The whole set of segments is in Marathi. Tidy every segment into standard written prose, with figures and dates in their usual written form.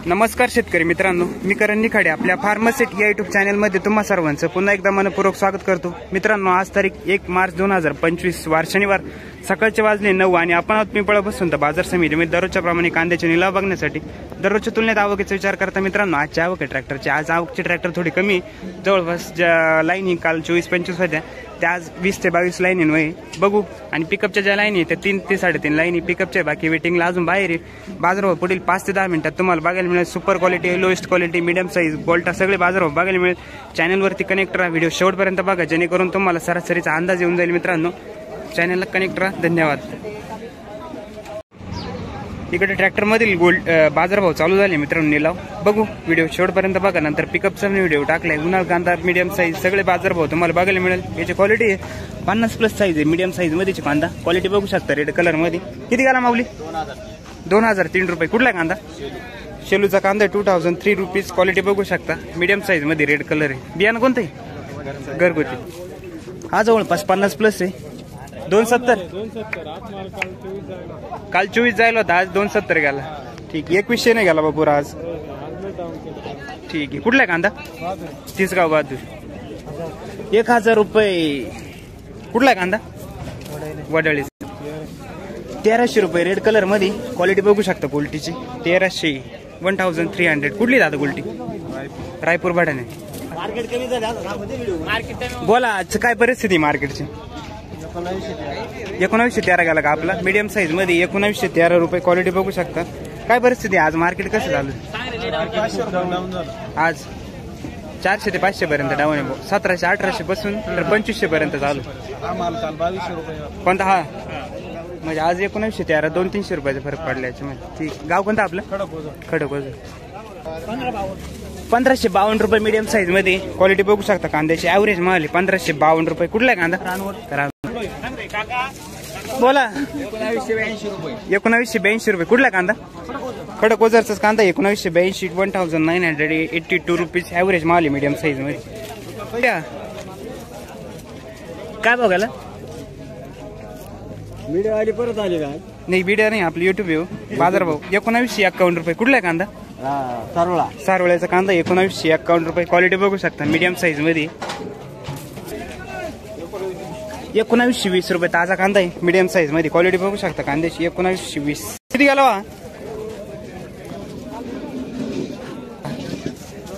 नमस्कार शेतकरी मित्रांनो, मी करण निखाडे आपल्या फार्मसिट या युट्यूब चॅनलमध्ये तुम्हा सर्वांचं पुन्हा एकदा मनपूर्वक स्वागत करतो। मित्रांनो, आज तारीख 1 मार्च 2025 वार शनिवार सकाळचे वाजले 9 आणि आपण आहोत पिंपळा बसून तर बाजार समितीमध्ये दररोजच्या प्रमाणे कांद्याचे निलाव बघण्यासाठी। दररोजच्या तुलनेत आवकेचा विचार करता मित्रांनो, आजची आवक आहे ट्रॅक्टरची। आज आवकचे ट्रॅक्टर थोडी कमी, जवळपास ज्या लाईन काल 24-25 होत्या त्या आज 20 ते 22 लाईन बघू। आणि पिकअपच्या ज्या लाईन आहे त्या 3 ते 3.5 लाईन पिकअपच्या, बाकी वेटिंगला अजून बाहेर आहे। बाजारभाव पुढील 5 ते 10 मिनिटात तुम्हाला बघायला मिळेल। Super quality, lowest quality, medium size, बोल्टा सगळे बाजारभाव बघायला मिळेल। चॅनलवरती कनेक्ट राहा, व्हिडिओ शेवटपर्यंत बघा जेणेकरून तुम्हाला सरासरीचा अंदाज येऊन जाईल। मित्रांनो, चॅनलला कनेक्ट राहा, धन्यवाद। इकडे ट्रॅक्टर मधील बाजारभाव चालू झाले मित्रांनो, निलाव बघू, व्हिडिओ शेवटपर्यंत बघा। नंतर पिकअपचा व्हिडिओ टाकलाय, उन्हाळ कांदा मीडियम साईज सगळे बाजारभाव तुम्हाला बघायला मिळेल। याची क्वालिटी आहे 50+ साईज आहे, मीडियम साईज मध्येची कांदा क्वालिटी बघू शकता। रेड कलर मध्ये किती गाला माऊली? 2003 रुपये। कुठला कांदा? शेलूचा कांदा 2003 रुपीज, क्वालिटी बघू शकता। मीडियम साईज मध्ये रेड कलर आहे। बियाणं कोणतं आहे? घरगुती। हा जवळपास 50+ आहे। 270 काल 24 जायला होता, आज 270 गेला। ठीक, 2100 नाही गेला बापूरा आज। ठीक आहे, कुठला कांदा? तिसगाव बहादूर 1000 रुपये। कुठला कांदा? वडाळी 1300 रुपये, रेड कलर मध्ये क्वालिटी बघू शकता क्वालिटीची। 1300 1300। कुठली दादा क्वालिटी? रायपूर भाड्याने। बोला, आज काय परिस्थिती मार्केटची? 1913 गेला का आपला? मीडियम साईज मध्ये 1913 रुपये, क्वालिटी बघू शकता। काय परिस्थिती आज मार्केट कसं झालं? आज 400 ते 500 पर्यंत डाऊन आहे। 1700-1800 पासून तर 2500 पर्यंत चालू। कोणता? हा म्हणजे आज 1913 200-300 रुपयाचा फरक पडला याच्यामध्ये। ठीक, गाव कोणतं आपलं? खडकोजर। 1552 रुपये मीडियम साईज मध्ये, क्वालिटी बघू शकता। कांद्याची ऍव्हरेज माल 1552 रुपये। कुठला कांदा? बोला। 1982 रुपये। कुठला कांदा? खडकोजरचा कांदा 1982 1982 रुपीज ऍव्हरेज माल मीडियम साईज मध्ये। काय बघायला? मीडिया आली परत आली का? नाही, मीडिया नाही, आपली युट्यूब आहे। बाजारभाव 1951 रुपये। कुठला कांदा? सारोळ्याचा कांदा 1951 रुपये, क्वालिटी बघू शकता। मीडियम साईज मध्ये 1920 रुपये ताजा कांदा आहे, मीडियम साईज मध्ये, क्वालिटी बघू शकता कांद्याची। 1920 किती गेला?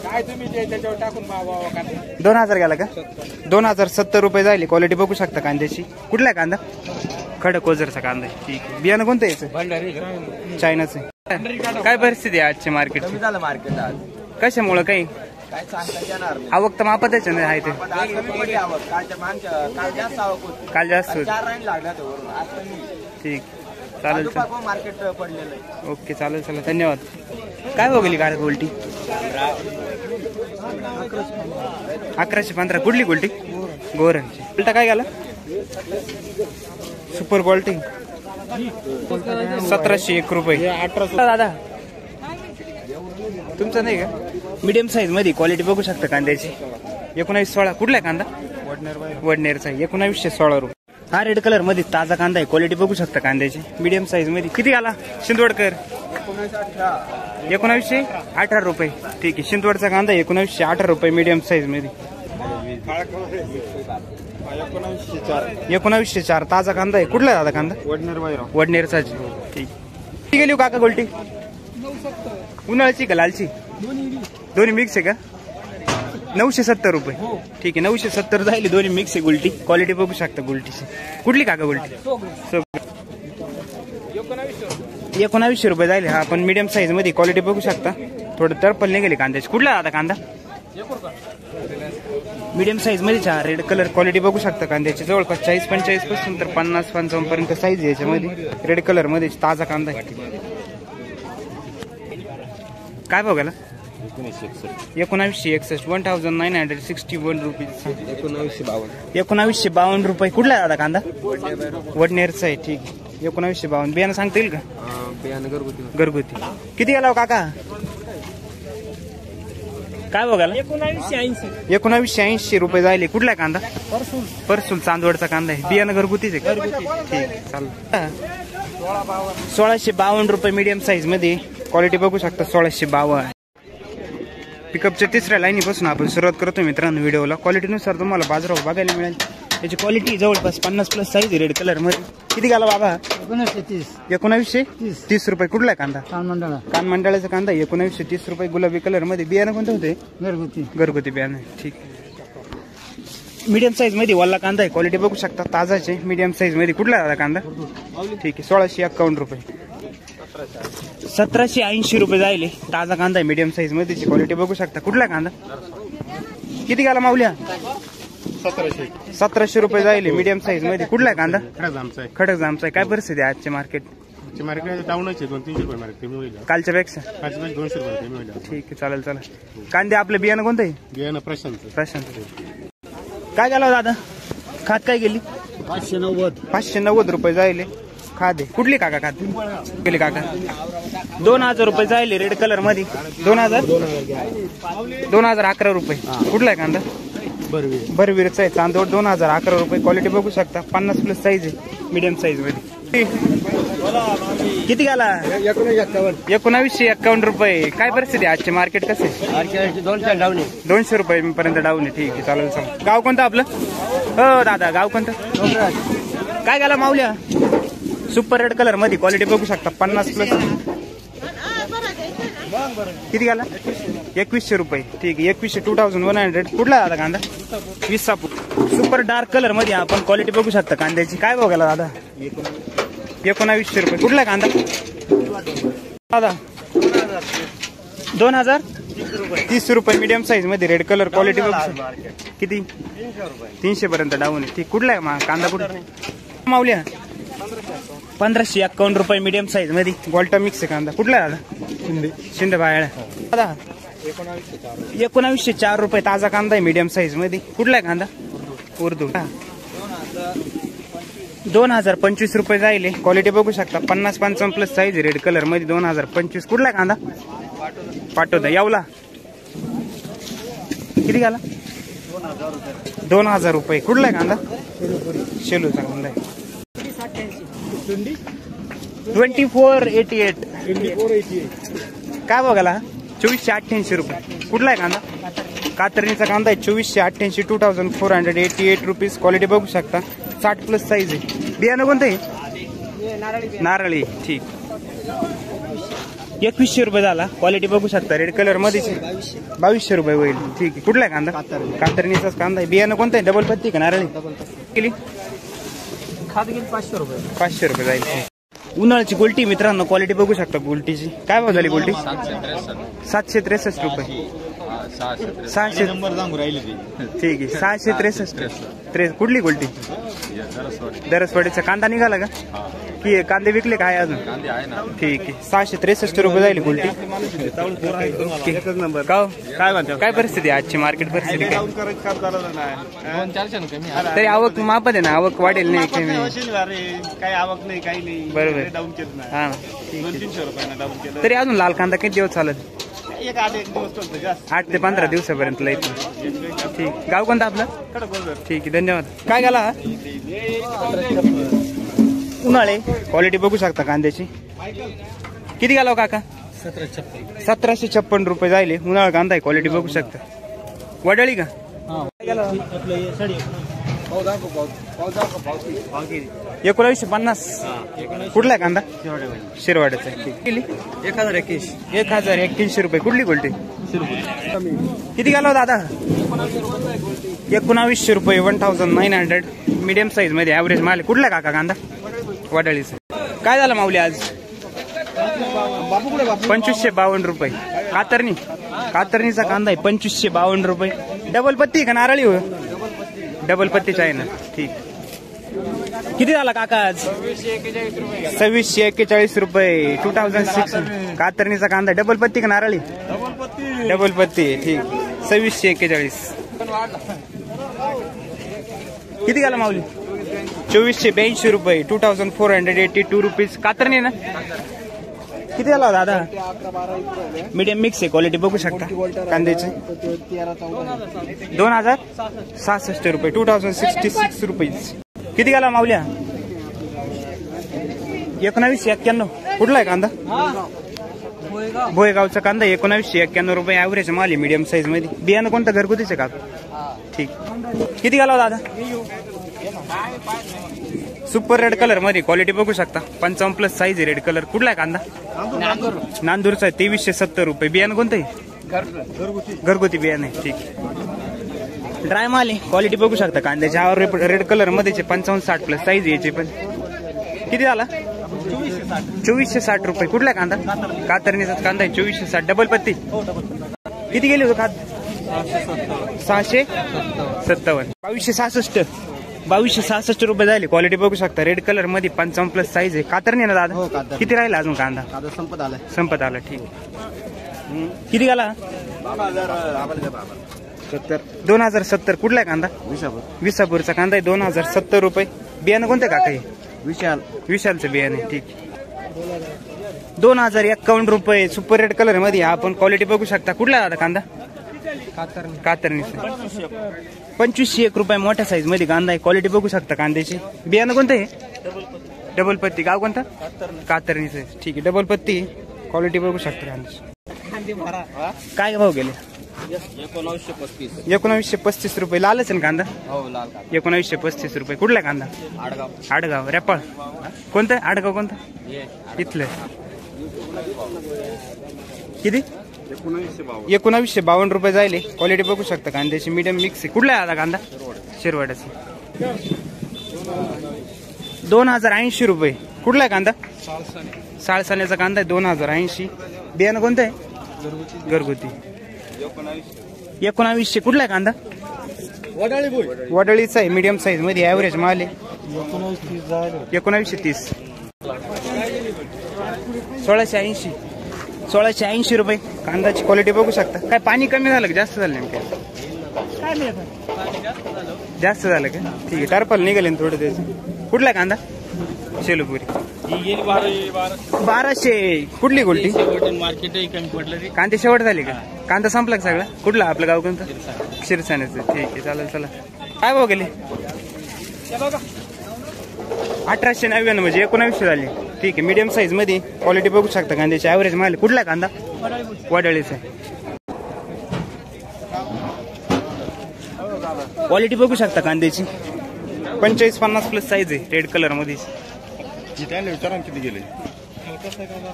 काय तुम्ही त्याच्यावर टाकून 2000 गेला का? 2070 रुपये जाईल, क्वालिटी बघू शकता कांद्याची। कुठला कांदा? खडकोजरचा कांदा आहे। ठीक आहे, बियाणं कोणतं यायचं? चायनाचं आहे। काय परिस्थिती आहे आजची मार्केट? झालं मार्केट आज कशामुळे? काही काय सांगता येणार? आवक तर मापताच नाही आहे ते। काल जास्त होती। ठीक, चालेल मार्केट पडलेलं। ओके, चालेल, चला, धन्यवाद। काय बघली गाडी गोल्टी? 1115। कुठली गोल्टी? गोरांची। उलटा काय गेला? सुपर क्वालिटी 1701 रुपये। 1800 दादा तुमचं नाही का? मीडियम साईज मध्ये, क्वालिटी बघू शकता कांद्याची। 1916। कुठला कांदा? वडनेरचा 1916 रुपये। हा रेड कलर मध्ये ताजा कांदा आहे, क्वालिटी बघू शकता कांद्याची। मीडियम साईज मध्ये किती आला? शिंदवडकर 1918 रुपये। ठीक आहे, शिंदवडचा कांदा 1918 रुपये, मीडियम साईज मध्ये। 1904 ताजा कांदा आहे। कुठला दादा कांदा? वडनेरचा। ठीक, किती गेली काका गोल्टी? उन्हाळ्याची का लालची? दोन्ही मिक्स आहे का? 970 रुपये। ठीक आहे, 970 जाईल, दोन्ही मिक्स आहे गोल्टी, क्वालिटी बघू शकता गोल्टीची। कुठली काका गोल्टी? 1900 रुपये जाईल। हा पण मीडियम साईज मध्ये, क्वालिटी बघू शकता। थोडं तळपल निघाली कांद्याची। कुठला दादा कांदा? मीडियम साईज मध्ये रेड कलर, क्वालिटी बघू शकता कांद्याची। जवळपास 40-45 पासून तर 50-55 पर्यंत साईज आहे याच्यामध्ये। रेड कलर मध्ये ताजा कांदा आहे। काय बघायला? 1961 1961 रुपीज। 1952 रुपये। कुठला दादा कांदा? वडनेरचा आहे। ठीक आहे, 1952। बियाणं सांगता येईल का? घरगुती। किती गेला काका? काय बघायला? 1980 रुपये जायले। कुठला कांदा? परसूल चांदवडचा कांदा आहे। बियाणं घरगुतीच आहे? ठीक, चालेल। 1652 रुपये मीडियम साईज मध्ये, क्वालिटी बघू शकता 1652. पिकअपच्या तिसऱ्या लाईनीपासून आपण सुरुवात करतो मित्रांनो व्हिडिओला. क्वालिटीनुसार तुम्हाला बाजारावर बघायला मिळेल. याची क्वालिटी जवळपास 50+ साईज रेड कलर मध्ये. किती गेला बाबा? 1930 रुपये. कुठला आहे कांदा? कान मंडळाचा कांदा 1930 रुपये. गुलाबी कलर मध्ये. बियाणं कोणतं होते? घरगुती बियाणं. ठीक. मीडियम साईज मध्ये वाला कांदा आहे. क्वालिटी बघू शकता ताजाचे. मीडियम साईज मध्ये. कुठला आहे कांदा? ठीक आहे. 1651 रुपये. 1780 रुपये जायले. ताजा कांदा आहे मीडियम साईज मध्ये. क्वालिटी बघू शकता. कुठला कांदा? किती गेला माऊल्या? 1700 रुपये जायले मीडियम साईज मध्ये. कुठला कांदा? खडक जामचा आहे. काय परिस्थिती आहे आजचे मार्केट? डाऊनच आहे. 200-300 रुपये मार्केट कमी होईल. कालच्या पेक्षा 200 रुपये कमी होईल. ठीक आहे. चालेल. कांदे आपलं बियाणं कोणतं आहे? बियाणं प्रशांत. काय गेला दादा? खात काय गेली? 590 रुपये जायले. खाद आहे. कुठली काका खाद गेली काका? 2000 रुपये जायले रेड कलर मध्ये. 2011 रुपये. कुठला आहे कांदा? बरवीरचा आहे. चांदोड 2011 रुपये. क्वालिटी बघू शकता 50+ साईज आहे मीडियम साईज मध्ये. किती गेला? 1951 रुपये. काय परिस्थिती आजचे मार्केट कसे? 200 रुपये पर्यंत डाऊन आहे. ठीक आहे. चालेल. गाव कोणतं आपलं? हो दादा गाव कोणतं? काय गेला माऊल्या? सुपर रेड कलर मध्ये. क्वालिटी बघू शकता 50+. किती गेला? 2100 रुपये. ठीक आहे. 2100 2100. कुठला दादा कांदा? विसापूर. सुपर डार्क कलर मध्ये आपण क्वालिटी बघू शकता कांद्याची. काय भाव गेला दादा? 1900 रुपये. कुठला कांदा दादा? 2030 रुपये मीडियम साईज मध्ये रेड कलर. क्वालिटी बघू शकता. किती? 300 पर्यंत डाऊन आहे. ठीक. कुठला आहे कांदा? कुठला माऊल्या? 1551 रुपये मीडियम साईज मध्ये. गोल्टा मिक्स आहे कांदा. कुठला दादा? शिंदे बायळा. दादा 1904 रुपये. ताजा कांदा आहे मीडियम साईज मध्ये. कुठला आहे कांदा? उर्दू. 2025 रुपये जाईल. क्वालिटी बघू शकता 50-55+ साईज रेड कलर मध्ये. 2025. कुठला कांदा? पाठवता यावला. किती गेला? 2000 रुपये. कुठला कांदा? शेलूचा कांदा आहे. 2488. काय बघाला? 2488 रुपये. कुठला आहे कांदा? कातरणीचा कांदा आहे. 2488. 2488 रुपीज. क्वालिटी बघू शकता 60+ साईज आहे. बियाणं कोणतं आहे? नारळी. ठीक. 2100 रुपये झाला. क्वालिटी बघू शकता रेड कलर मध्ये. 2200 रुपये होईल. ठीक आहे. कुठला आहे कांदा? कातरणीचाच कांदा आहे. बियाणं कोणतं आहे? डबल पत्ती का नारळी? केली 500 रुपये जाईल. उन्हाळ्याची गोल्टी मित्रांनो. क्वालिटी बघू शकता गोल्टीची. काय भाव झाली गोल्टी? 763 रुपये. 600 ठीक आहे. 663. कुठली गोल्टी? दरसवाडीचा. कांदा निघाला का? की कांदे विकले काय अजून? ठीक आहे. 663 रुपये जाईल गोल्टी. काय परिस्थिती आजची मार्केट परिस्थिती? तरी आवक मापत आहे ना? आवक वाढेल नाही काही आवक नाही, काही नाही. बरोबर. हा. तरी अजून लाल कांदा किती दिवस चालत? 8 ते 15 दिवसापर्यंत लाईट. ठीक. गाव कोणतं आपलं? ठीक आहे. धन्यवाद. काय गेला? उन्हाळे. क्वालिटी बघू शकता कांद्याची. किती गेला काका? 1756 रुपये जायले. उन्हाळा कांदा आहे. क्वालिटी बघू शकता. वडाळी का? 1950. कुठला कांदा? शिरवाड्याचा. 1081 रुपये. कुठली गोल्टी? किती गेला दादा? 1900 रुपये. 1900. मीडियम साईज मध्ये ऍव्हरेज माल. कुठला काका कांदा? वडाळीचा. काय झालं माऊली आज? 2552 रुपये. कातरणीचा कांदा आहे. 2552 रुपये. डबल पत्ती का नारळी? हो डबल पत्तीचा आहे ना. ठीक. किती झाला काका आज? 2641 रुपये. 2006. कातरणीचा कांदा. डबल पत्ती का नारळी? डबल पत्ती. ठीक. 2641. किती गेला माऊली? 2482 रुपये. 2482 रुपीज. कातरणी ना? किती झाला दादा? मीडियम मिक्स आहे. क्वालिटी बघू शकता कांद्याची. 2066 रुपये. 2066 रुपीज. किती गेला माऊल्या? 1991. कुठला आहे कांदा? भोयगावचा कांदा 1991 रुपये ॲव्हरेज माल आहे मीडियम साईज मध्ये. बियाणं कोणतं घरगुतीच आहे का? ठीक. किती घालावं दादा? सुपर रेड कलर मध्ये क्वालिटी बघू शकता. 55+ साईज आहे. Red colour. कुठला आहे कांदा? नांदूरचा आहे. 2370 रुपये. बियाणं कोणतं आहे? घरगुती बियाणं आहे. ठीक. ड्राय माल आहे. क्वालिटी बघू शकता कांद्याच्या. रेड कलर मध्ये 55-60+ साईज यायचे. पण किती झाला? 2460 रुपये. कुठला कांदा? कातरणीचा कांदा आहे. 2460. डबल पत्ती. किती गेली होतो खाद? 657. 2266 रुपये झाले. क्वालिटी बघू शकता. रेड कलर मध्ये 55+ साईज आहे. कातरणी ना दादा? किती राहिला अजून कांदा? संपत आला. ठीक. किती गेला? 2070. कुठला आहे कांदा? विसापूरचा कांदा आहे. 2070 रुपये. बियाणं कोणतं काका आहे? विशालचं बियाणे. ठीक. 2051 रुपये. सुपर रेड कलर मध्ये. आपण क्वालिटी बघू शकता. कुठला दादा कांदा? कातरणी. 2501 रुपये. मोठ्या साईज मध्ये कांदा आहे. क्वालिटी बघू शकता कांद्याची. बियाणं कोणतं आहे? डबल पत्ती. गाव कोणतं? कातरणीचं. ठीक आहे. डबल पत्ती. क्वालिटी बघू शकता कांद्याची. काय भाव गेले? 1935 रुपये. लालच आहे कांदा? 1935 रुपये. कुठला कांदा? आडगाव. रेपाळ. कोणतं? आडगाव कोणतं? इथलं. किती? 1952 रुपये जायले. क्वालिटी बघू शकता कांद्याची. मीडियम मिक्स आहे. कुठला आहे कांदा? शिरवाड्याचा. 2080 रुपये. कुठला आहे कांदा? साळसाण्याचा कांदा आहे. 2080. बियाणं कोणतं आहे? घरगुती. 1900. कुठला आहे कांदा? वडाळीचा आहे. मीडियम साईज मध्ये ॲव्हरेज माल आहे. 1930. 1680. 1680 रुपये. कांद्याची क्वालिटी बघू शकता. काय पाणी कमी झालं का जास्त झालं नेमकं? जास्त झालं का? ठीक आहे. टर्पल निघाले थोडं त्याचं. कुठला कांदा? शेलूपुरी. 1200. कुठली गोल्टी? कांदे शेवट झाली का? कांदा संपला का सगळा? कुठला? आपलं गाव कोणतं? शिरसाण्याचं. ठीक आहे. चालेल. चला. काय भाव गेले? 1899 म्हणजे 1900 झाली. ठीक आहे. मीडियम साईज मध्ये. क्वालिटी बघू शकता कांद्याची. ॲव्हरेज माल. कुठला कांदा? वडाळीचा. क्वालिटी बघू शकता कांद्याची. 45-50+ साईज आहे. रेड कलर मध्ये. किती गेले?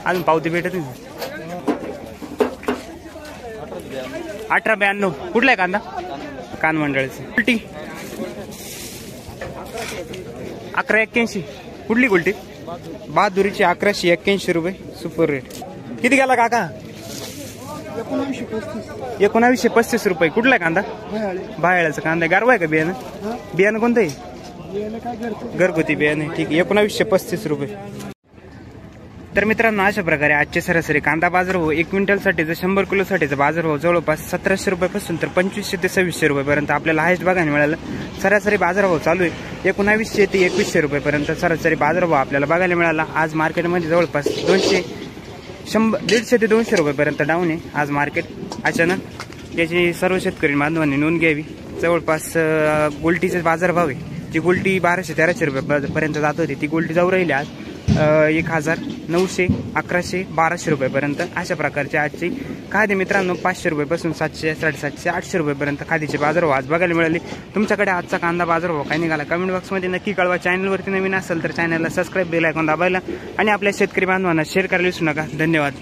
अजून पावती भेटत नाही. 1892. कुठला आहे कांदा? कान मंडळाची. गुलटी 1181. कुठली गुलटी? बहादुरीची. 1181 रुपये. Super rate. किती गेला काका? 1935 रुपये. कुठला कांदा? बाहेळाचा कांदा. गारवा आहे का बियाणं? बियाणं कोणतं आहे? घरगुती बियाणे. ठीक आहे. 1935 रुपये. तर मित्रांनो, अशा प्रकारे आजचे सरासरी कांदा बाजारभाव 1 क्विंटलसाठीचा 100 किलोसाठीचा बाजारभाव जवळपास 1700 रुपयापासून तर 2500 ते 2600 रुपयापर्यंत आपल्याला हायस्ट बघायला मिळालं. सरासरी बाजारभाव चालू आहे 1900 ते 2100 रुपयापर्यंत सरासरी बाजारभाव आपल्याला बघायला मिळाला. आज मार्केटमध्ये जवळपास 150 ते 200 रुपयापर्यंत डाऊन आहे आज मार्केट. अचानक याची सर्व शेतकरी बांधवांनी नोंद घ्यावी. जवळपास गोल्टीचे बाजारभाव आहे. जी गोल्टी 1200-1300 रुपयापर्यंत जात होती ती गोल्टी जाऊ राहिली आज 1900, 1100, 1200 रुपयापर्यंत. अशा प्रकारचे आजची खादी मित्रांनो 500 रुपयापासून 700, 750, 800 रुपयापर्यंत खादीचे बाजारभाव आज बघायला मिळाले. तुमच्याकडे आजचा कांदा बाजारभाव काय निघाला कमेंट बॉक्समध्ये नक्की कळवा. चॅनलवरती नवीन असेल तर चॅनलला सबस्क्राईब, बेल आयकॉन दाबायला आणि आपल्या शेतकरी बांधवांना शेअर करायला विसरू नका. धन्यवाद.